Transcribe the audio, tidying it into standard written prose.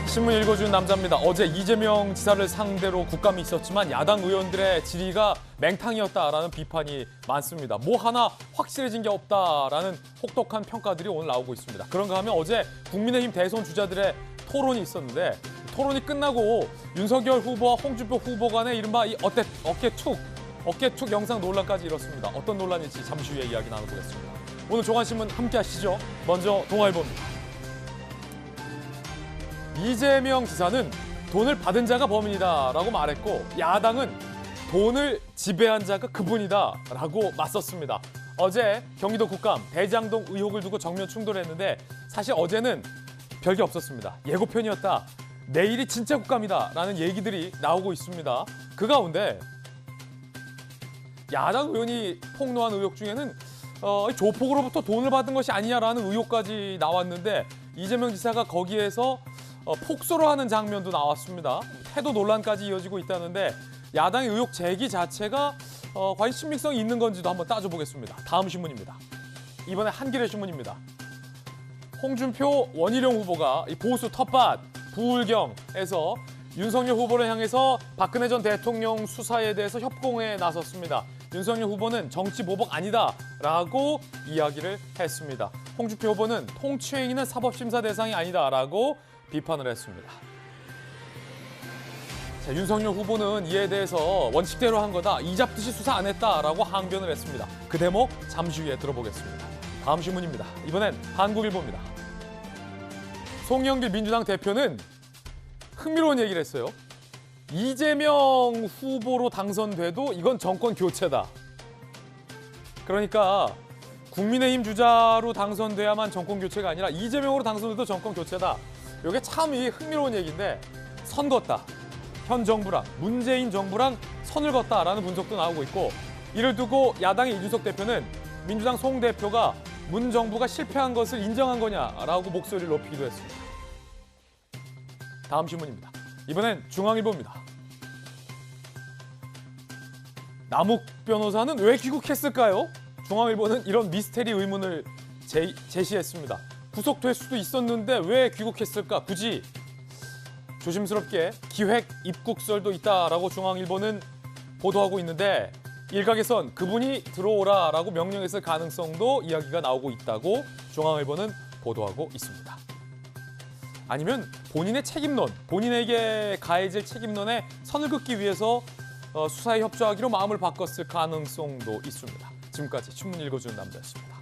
신문 읽어주는 남자입니다. 어제 이재명 지사를 상대로 국감이 있었지만 야당 의원들의 질의가 맹탕이었다라는 비판이 많습니다. 뭐 하나 확실해진 게 없다라는 혹독한 평가들이 오늘 나오고 있습니다. 그런가 하면 어제 국민의힘 대선 주자들의 토론이 있었는데 토론이 끝나고 윤석열 후보와 홍준표 후보 간의 이른바 이 어깨툭 영상 논란까지 이뤘습니다. 어떤 논란일지 잠시 후에 이야기 나눠보겠습니다. 오늘 종합신문 함께 하시죠. 먼저 동아일보입니다. 이재명 지사는 돈을 받은 자가 범인이다라고 말했고 야당은 돈을 지배한 자가 그분이다라고 맞섰습니다. 어제 경기도 국감 대장동 의혹을 두고 정면 충돌했는데 사실 어제는 별게 없었습니다. 예고편이었다. 내일이 진짜 국감이다라는 얘기들이 나오고 있습니다. 그 가운데 야당 의원이 폭로한 의혹 중에는 조폭으로부터 돈을 받은 것이 아니냐라는 의혹까지 나왔는데 이재명 지사가 거기에서 폭소를 하는 장면도 나왔습니다. 태도 논란까지 이어지고 있다는데 야당의 의혹 제기 자체가 과연 신빙성이 있는 건지도 한번 따져보겠습니다. 다음 신문입니다. 이번에 한겨레 신문입니다. 홍준표, 원희룡 후보가 보수 텃밭 부울경에서 윤석열 후보를 향해서 박근혜 전 대통령 수사에 대해서 협공에 나섰습니다. 윤석열 후보는 정치 보복 아니다라고 이야기를 했습니다. 홍준표 후보는 통추행위는 사법심사 대상이 아니다라고 비판을 했습니다. 자, 윤석열 후보는 이에 대해서 원칙대로 한 거다. 이잡듯이 수사 안 했다라고 항변을 했습니다. 그 대목 잠시 후에 들어보겠습니다. 다음 신문입니다. 이번엔 한국일보입니다. 송영길 민주당 대표는 흥미로운 얘기를 했어요. 이재명 후보로 당선돼도 이건 정권 교체다. 그러니까 국민의힘 주자로 당선돼야만 정권 교체가 아니라 이재명으로 당선돼도 정권 교체다. 이게 참 흥미로운 얘기인데 선 걷다. 현 정부랑 문재인 정부랑 선을 걷다라는 분석도 나오고 있고 이를 두고 야당의 이준석 대표는 민주당 송 대표가 문 정부가 실패한 것을 인정한 거냐라고 목소리를 높이기도 했습니다. 다음 신문입니다. 이번엔 중앙일보입니다. 남욱 변호사는 왜 귀국했을까요? 중앙일보는 이런 미스테리 의문을 제시했습니다. 구속될 수도 있었는데 왜 귀국했을까? 굳이 조심스럽게 기획 입국설도 있다라고 중앙일보는 보도하고 있는데 일각에선 그분이 들어오라라고 명령했을 가능성도 이야기가 나오고 있다고 중앙일보는 보도하고 있습니다. 아니면 본인의 책임론, 본인에게 가해질 책임론에 선을 긋기 위해서 수사에 협조하기로 마음을 바꿨을 가능성도 있습니다. 지금까지 신문 읽어주는 남자였습니다.